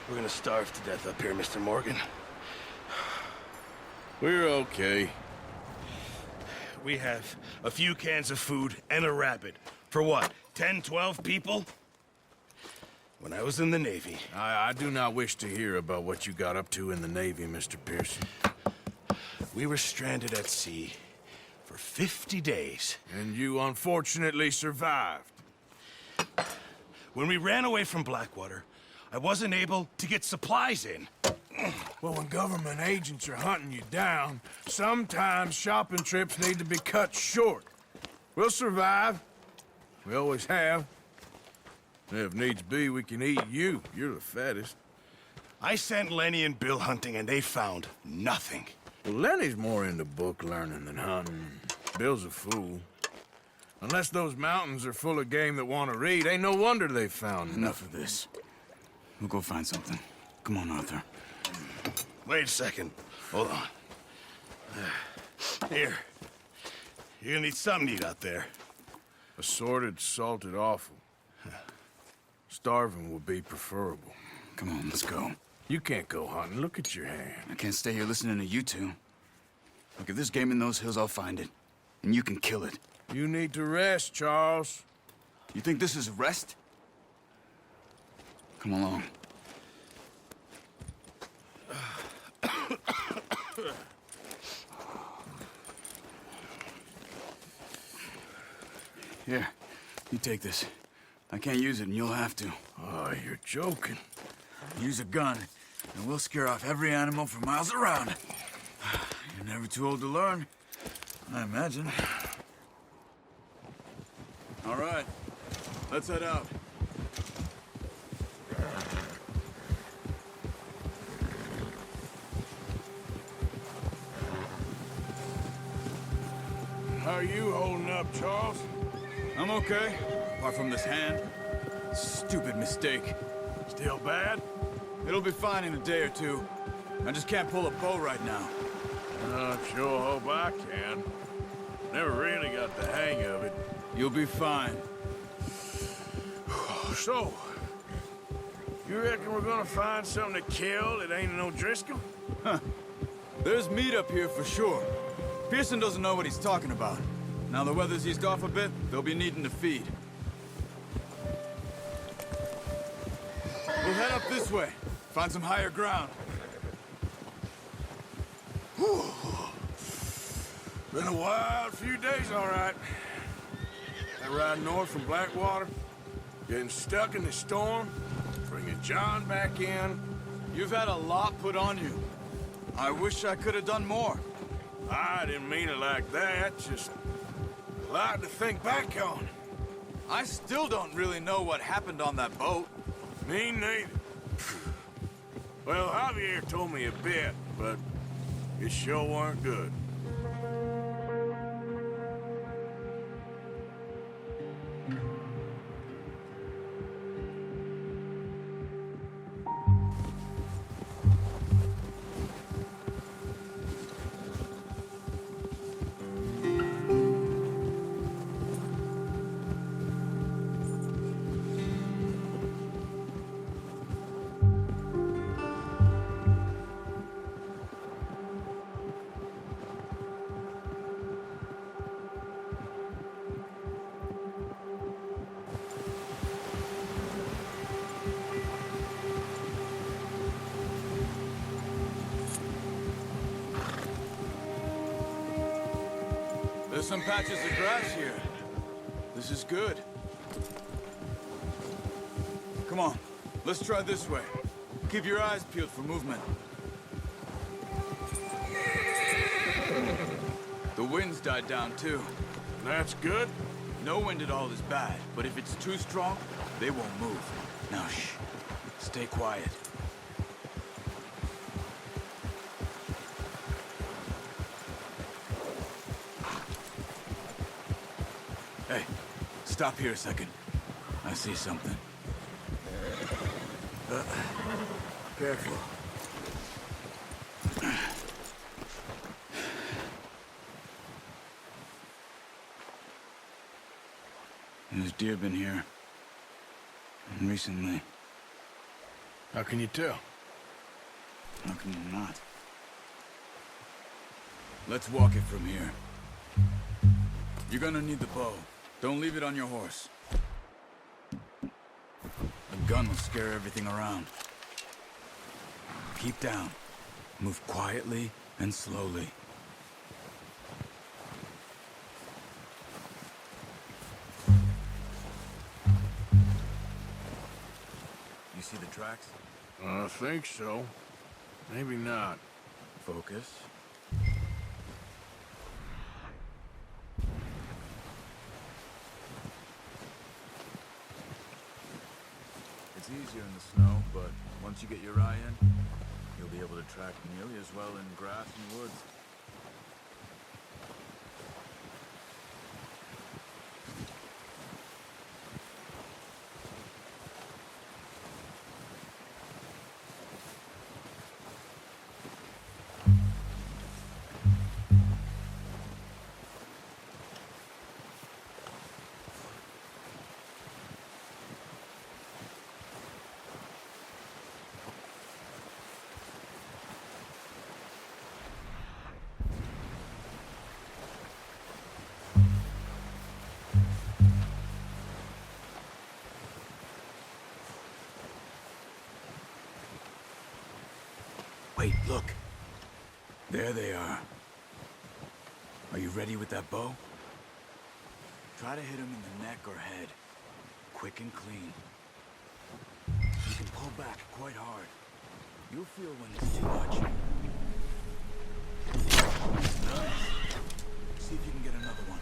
We're gonna starve to death up here, Mr. Morgan. We're okay. We have a few cans of food and a rabbit. For what, 10, 12 people? When I was in the Navy... I do not wish to hear about what you got up to in the Navy, Mr. Pearson. We were stranded at sea for 50 days. And you unfortunately survived. When we ran away from Blackwater, I wasn't able to get supplies in. Well, when government agents are hunting you down, sometimes shopping trips need to be cut short. We'll survive. We always have. If needs be, we can eat you. You're the fattest. I sent Lenny and Bill hunting, and they found nothing. Well, Lenny's more into book learning than hunting. Bill's a fool. Unless those mountains are full of game that want to read, ain't no wonder they found Enough of this. We'll go find something. Come on, Arthur. Wait a second. Hold on. Here. You're gonna need something to eat out there. Assorted, salted offal. Starving would be preferable. Come on, let's go. You can't go hunting. Look at your hand. I can't stay here listening to you two. Look, if there's game in those hills, I'll find it. And you can kill it. You need to rest, Charles. You think this is rest? Come along. Here, you take this. I can't use it, and you'll have to. Oh, you're joking. Use a gun, and we'll scare off every animal for miles around. You're never too old to learn, I imagine. All right, let's head out. How are you holding up, Charles? I'm okay, apart from this hand. Stupid mistake. Still bad? It'll be fine in a day or two. I just can't pull a bow right now. I sure hope I can. Never really got the hang of it. You'll be fine. So, you reckon we're gonna find something to kill that ain't no Driscoll? There's meat up here for sure. Pearson doesn't know what he's talking about. Now the weather's eased off a bit, they'll be needing to feed. We'll head up this way. Find some higher ground. Whew. Been a wild few days, all right. That ride north from Blackwater, getting stuck in the storm, bringing John back in. You've had a lot put on you. I wish I could have done more. I didn't mean it like that, just a lot to think back on. I still don't really know what happened on that boat. Me neither. Well, Javier told me a bit, but it sure weren't good. There's some patches of grass here. This is good. Come on, let's try this way. Keep your eyes peeled for movement. The wind's died down too. That's good. No wind at all is bad, but if it's too strong, they won't move. Now shh, stay quiet. Hey, stop here a second. I see something. Careful. There's deer been here. Recently. How can you tell? How can you not? Let's walk it from here. You're gonna need the bow. Don't leave it on your horse. A gun will scare everything around. Keep down. Move quietly and slowly. You see the tracks? I think so. Maybe not. Focus. It's easier in the snow, but once you get your eye in, you'll be able to track nearly as well in grass and woods. Wait, look. There they are. Are you ready with that bow? Try to hit him in the neck or head. Quick and clean. You can pull back quite hard. You'll feel when it's too much. Nice. See if you can get another one.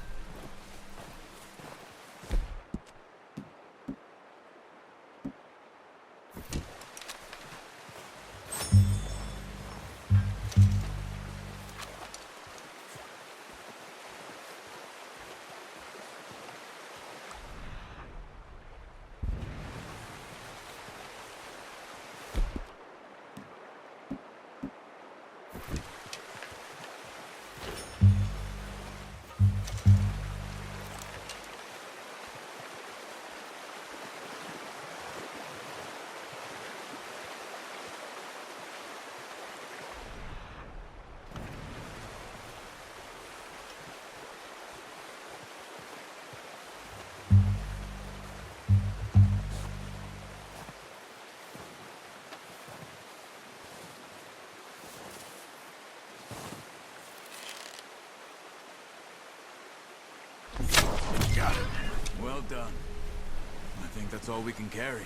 Got it. Well done. I think that's all we can carry.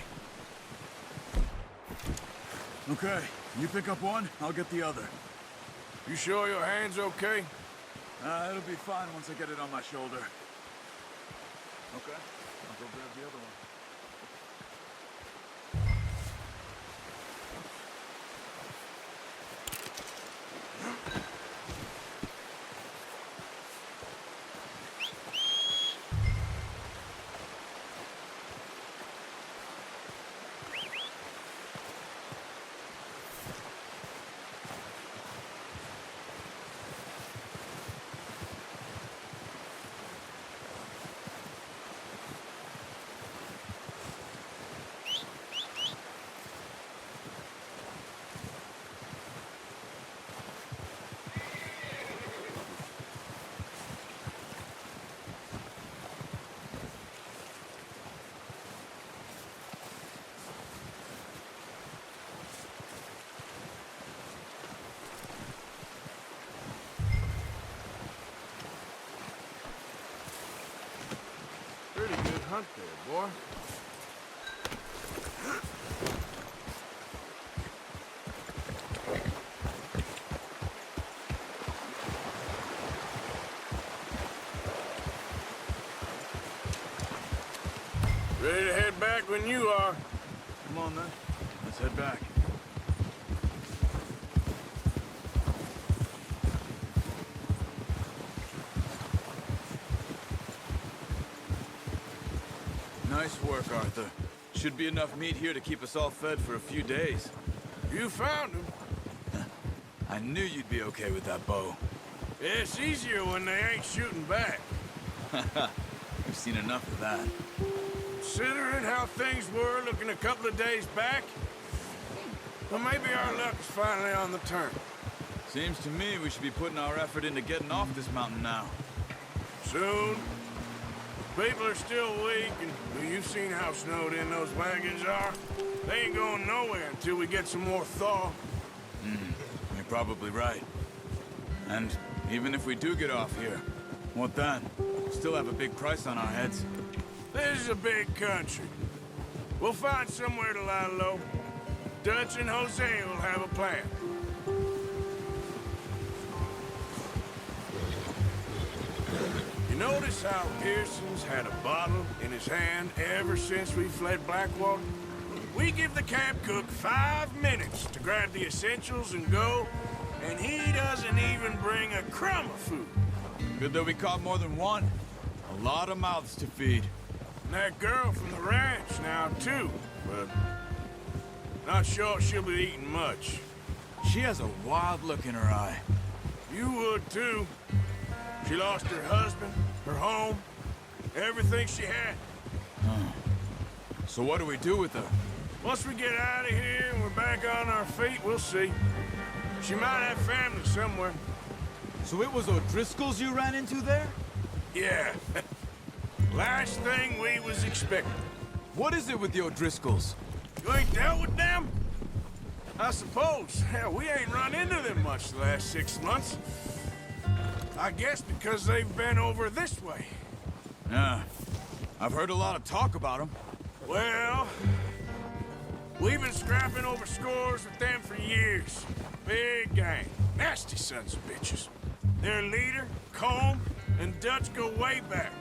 Okay, you pick up one, I'll get the other. You sure your hand's okay? It'll be fine once I get it on my shoulder. Okay, I'll go grab the other one. Pretty good hunt there, boy. Ready to head back when you are. Come on then, let's head back. Nice work, Arthur. Should be enough meat here to keep us all fed for a few days. You found him. I knew you'd be okay with that bow. It's easier when they ain't shooting back. We've seen enough of that. Considering how things were looking a couple of days back, well, maybe our luck is finally on the turn. Seems to me we should be putting our effort into getting off this mountain now. Soon. People are still weak, and well, you've seen how snowed in those wagons are. They ain't going nowhere until we get some more thaw. You're probably right. And even if we do get off here, what then? Still have a big price on our heads. This is a big country. We'll find somewhere to lie low. Dutch and Jose will have a plan. You notice how Pearson's had a bottle in his hand ever since we fled Blackwater? We give the camp cook 5 minutes to grab the essentials and go, and he doesn't even bring a crumb of food. Good that we caught more than one. A lot of mouths to feed. And that girl from the ranch now, too, but not sure she'll be eating much. She has a wild look in her eye. You would, too. She lost her husband, her home, everything she had. So what do we do with her? Once we get out of here and we're back on our feet, we'll see. She might have family somewhere. So it was O'Driscoll's you ran into there? Yeah. Last thing we was expecting. What is it with the O'Driscolls? You ain't dealt with them? I suppose. Hell, we ain't run into them much the last 6 months. I guess because they've been over this way. Yeah. I've heard a lot of talk about them. Well, we've been scrapping over scores with them for years. Big gang. Nasty sons of bitches. Their leader, Combe, and Dutch go way back.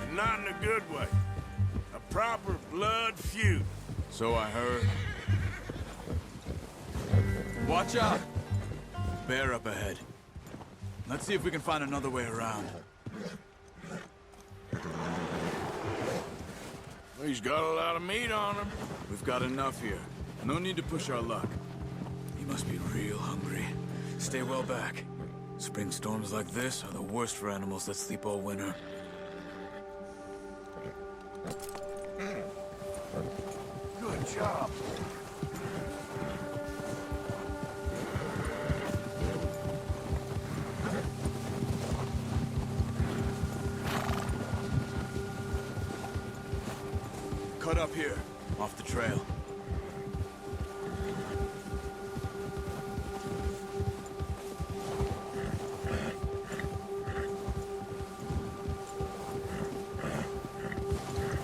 And not in a good way. A proper blood feud. So I heard. Watch out! Bear up ahead. Let's see if we can find another way around. He's got a lot of meat on him. We've got enough here. No need to push our luck. He must be real hungry. Stay well back. Spring storms like this are the worst for animals that sleep all winter. Good job. Cut up here, off the trail.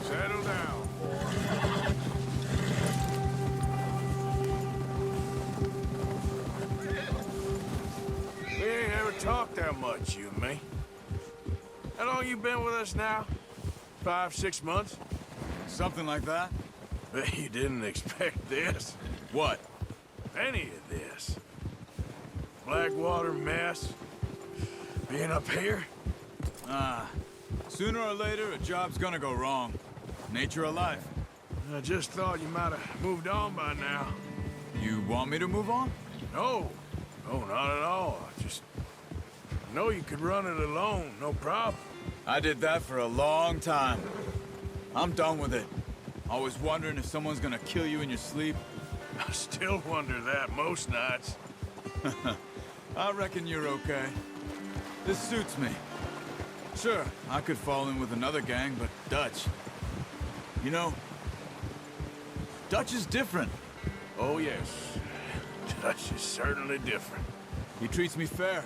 Settle down. We ain't ever talked that much, you and me. How long you been with us now? 5, 6 months? Something like that? Bet you didn't expect this. What? Any of this. Blackwater mess. Being up here? Sooner or later, a job's gonna go wrong. Nature of life. I just thought you might have moved on by now. You want me to move on? No. No, not at all. I know you could run it alone, no problem. I did that for a long time. I'm done with it. Always wondering if someone's gonna kill you in your sleep. I still wonder that most nights. I reckon you're okay. This suits me. Sure, I could fall in with another gang, but Dutch... You know, Dutch is different. Oh, yes. Dutch is certainly different. He treats me fair.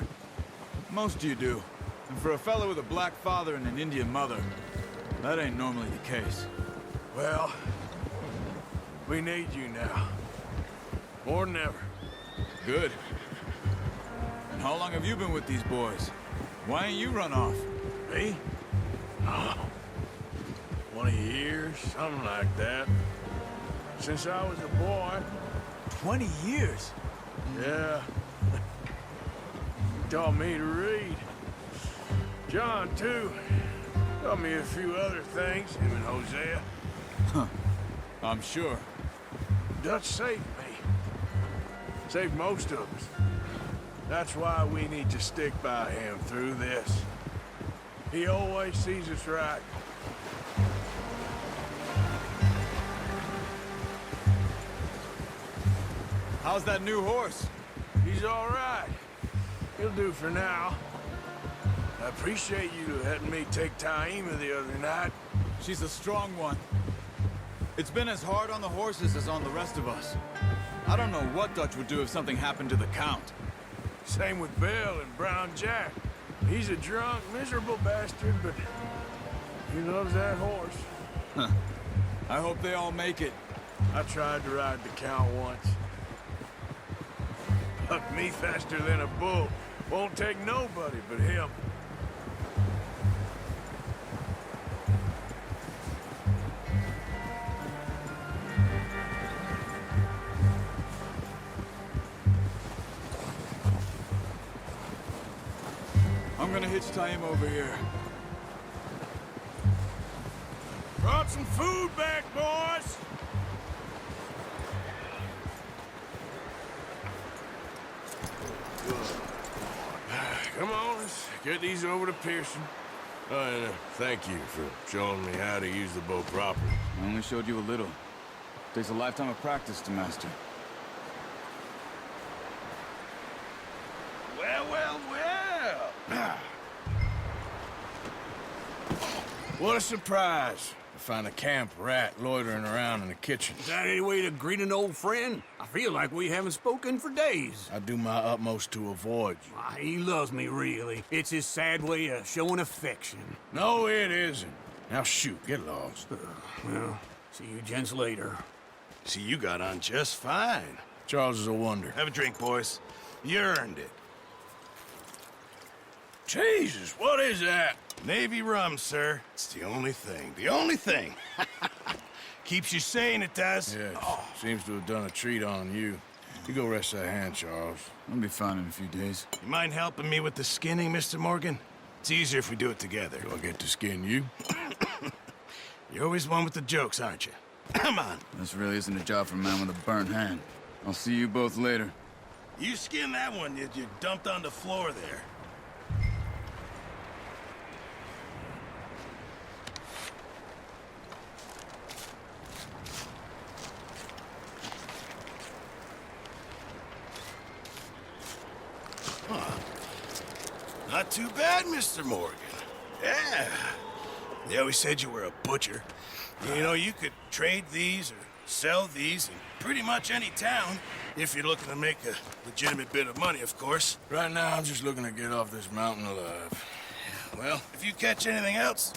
Most of you do. And for a fellow with a black father and an Indian mother, that ain't normally the case. Well, we need you now. More than ever. Good. And how long have you been with these boys? Why ain't you run off? Me? Oh, 20 years, something like that. Since I was a boy. 20 years? Yeah. Taught me to read. John, too. Taught me a few other things, him and Hosea. Huh. I'm sure. Dutch saved me. Saved most of us. That's why we need to stick by him through this. He always sees us right. How's that new horse? He's all right. He'll do for now. I appreciate you letting me take Taima the other night. She's a strong one. It's been as hard on the horses as on the rest of us. I don't know what Dutch would do if something happened to the Count. Same with Bill and Brown Jack. He's a drunk, miserable bastard, but he loves that horse. Huh. I hope they all make it. I tried to ride the Count once. Bucked me faster than a bull. Won't take nobody but him. I'm gonna hitch Taima over here. Brought some food back, boys! Come on, let's get these over to Pearson. Oh, and thank you for showing me how to use the bow properly. I only showed you a little. Takes a lifetime of practice to master. Well, well, well. What a surprise to find a camp rat loitering around in the kitchen. Is that any way to greet an old friend? I feel like we haven't spoken for days. I do my utmost to avoid you. Ah, he loves me, really. It's his sad way of showing affection. No, it isn't. Now shoot, get lost. Well, see you gents later. See, you got on just fine. Charles is a wonder. Have a drink, boys. You earned it. Jesus, what is that? Navy rum, sir. It's the only thing. The only thing. Keeps you sane, it does. Yes, seems to have done a treat on you. You go rest that hand, Charles. I'll be fine in a few days. You mind helping me with the skinning, Mr. Morgan? It's easier if we do it together. Do I get to skin you? You're always one with the jokes, aren't you? Come on. This really isn't a job for a man with a burnt hand. I'll see you both later. You skin that one you dumped on the floor there. Not too bad, Mr. Morgan. Yeah. They always said you were a butcher. You know, you could trade these or sell these in pretty much any town, if you're looking to make a legitimate bit of money, of course. Right now, I'm just looking to get off this mountain alive. Well, if you catch anything else,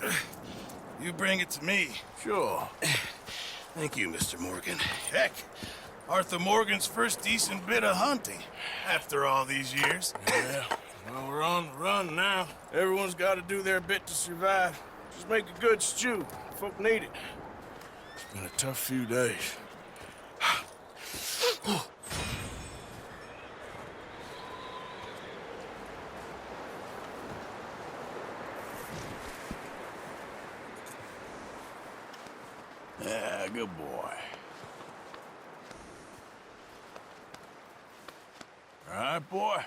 you bring it to me. Sure. Thank you, Mr. Morgan. Heck, Arthur Morgan's first decent bit of hunting after all these years. Yeah. Well, we're on the run now. Everyone's got to do their bit to survive. Just make a good stew. Folk need it. It's been a tough few days. Yeah, good boy. All right, boy.